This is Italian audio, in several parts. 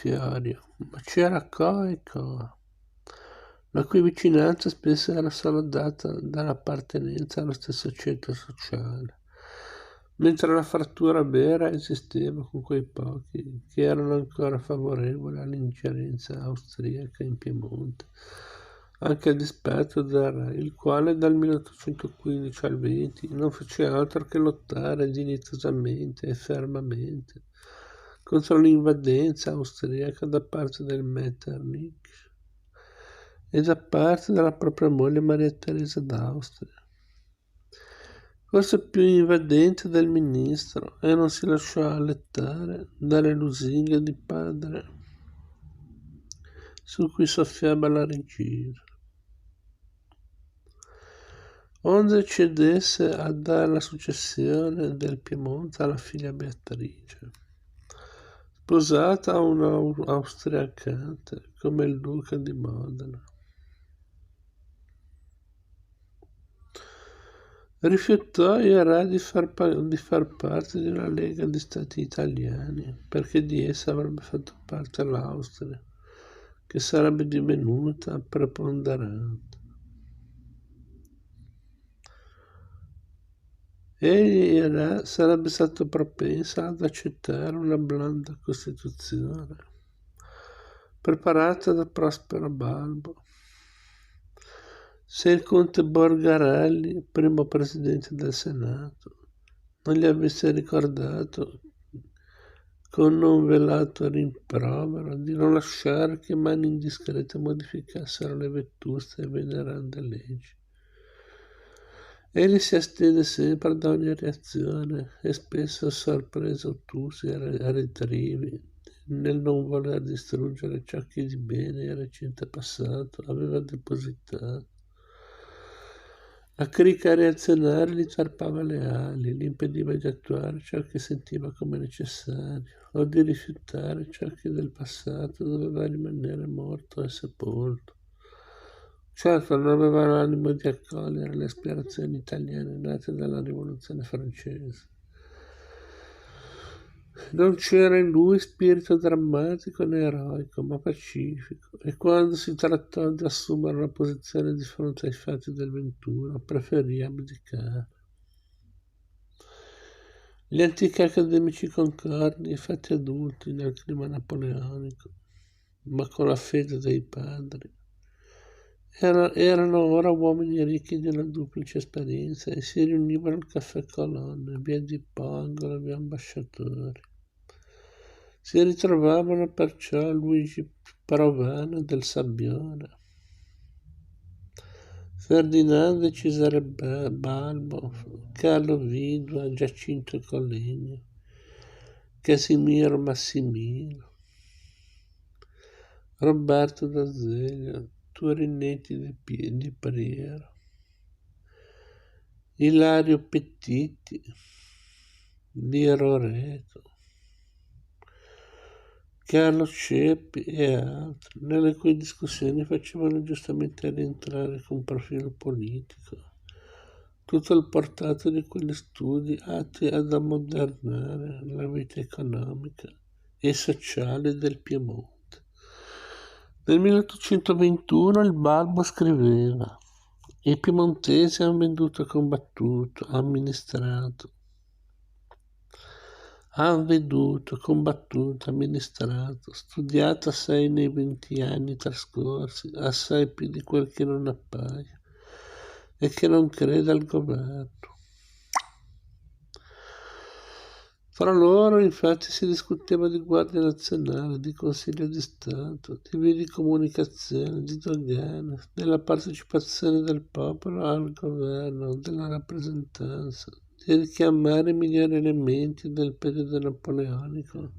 giudiziario, ma c'era Coico, la cui vicinanza spesso era solo data dall'appartenenza allo stesso ceto sociale, mentre la frattura vera esisteva con quei pochi che erano ancora favorevoli all'ingerenza austriaca in Piemonte, anche a dispetto del re, il quale dal 1815 al 20 non fece altro che lottare dignitosamente e fermamente contro l'invadenza austriaca da parte del Metternich e da parte della propria moglie Maria Teresa d'Austria, forse più invadente del ministro, e non si lasciò allettare dalle lusinghe di padre su cui soffiava la regina, onde cedesse a dare la successione del Piemonte alla figlia Beatrice, sposata a un austriacante come il duca di Modena. Rifiutò il re di far parte di una lega di stati italiani, perché di essa avrebbe fatto parte l'Austria, che sarebbe divenuta preponderante. Egli, il re, sarebbe stato propenso ad accettare una blanda Costituzione, preparata da Prospero Balbo, se il conte Borgarelli, primo presidente del Senato, non gli avesse ricordato con non velato rimprovero di non lasciare che mani indiscrete modificassero le vetuste e venerande leggi. Egli si astenne sempre da ogni reazione e spesso sorpreso ottusi e ritrivi nel non voler distruggere ciò che di bene il recente passato aveva depositato. La crica reazionaria gli tarpava le ali, gli impediva di attuare ciò che sentiva come necessario o di rifiutare ciò che del passato doveva rimanere morto e sepolto. Certo, non aveva l'animo di accogliere le aspirazioni italiane nate dalla rivoluzione francese. Non c'era in lui spirito drammatico né eroico, ma pacifico, e quando si trattò di assumere una posizione di fronte ai fatti del 21, preferì abdicare. Gli antichi accademici concordi e fatti adulti nel clima napoleonico, ma con la fede dei padri, erano ora uomini ricchi di una duplice esperienza e si riunivano al Caffè Colonne, via di Po, angolo via Ambasciatori. Si ritrovavano perciò Luigi Provana del Sabbione, Ferdinando e Cesare Balbo, Carlo Vidua, Giacinto Collegno, Casimiro Massimino, Roberto d'Azeglio, Turinetti di Priero, Ilario Pettiti, di Roreto, Carlo Ceppi e altri, nelle cui discussioni facevano giustamente rientrare con profilo politico tutto il portato di quegli studi atti ad ammodernare la vita economica e sociale del Piemonte. Nel 1821 il Balbo scriveva: i piemontesi hanno venduto e combattuto, amministrato, studiato assai nei 20 anni trascorsi, assai più di quel che non appaia e che non crede al governo. Fra loro, infatti, si discuteva di Guardia Nazionale, di Consiglio di Stato, di vie di comunicazione, di dogane, della partecipazione del popolo al governo, della rappresentanza, di richiamare i migliori elementi del periodo napoleonico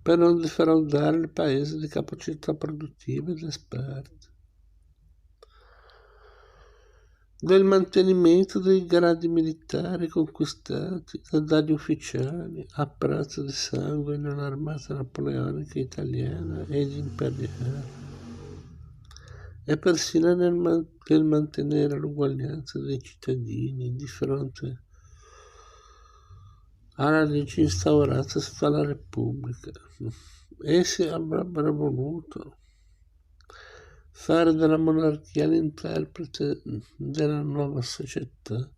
per non defraudare il paese di capacità produttive ed esperti, del mantenimento dei gradi militari conquistati dagli ufficiali a prezzo di sangue nell'armata napoleonica italiana ed imperiale, e persino nel mantenere l'uguaglianza dei cittadini di fronte alla legge instaurata sotto la Repubblica. Essi avrebbero voluto fare della monarchia l'interprete della nuova società.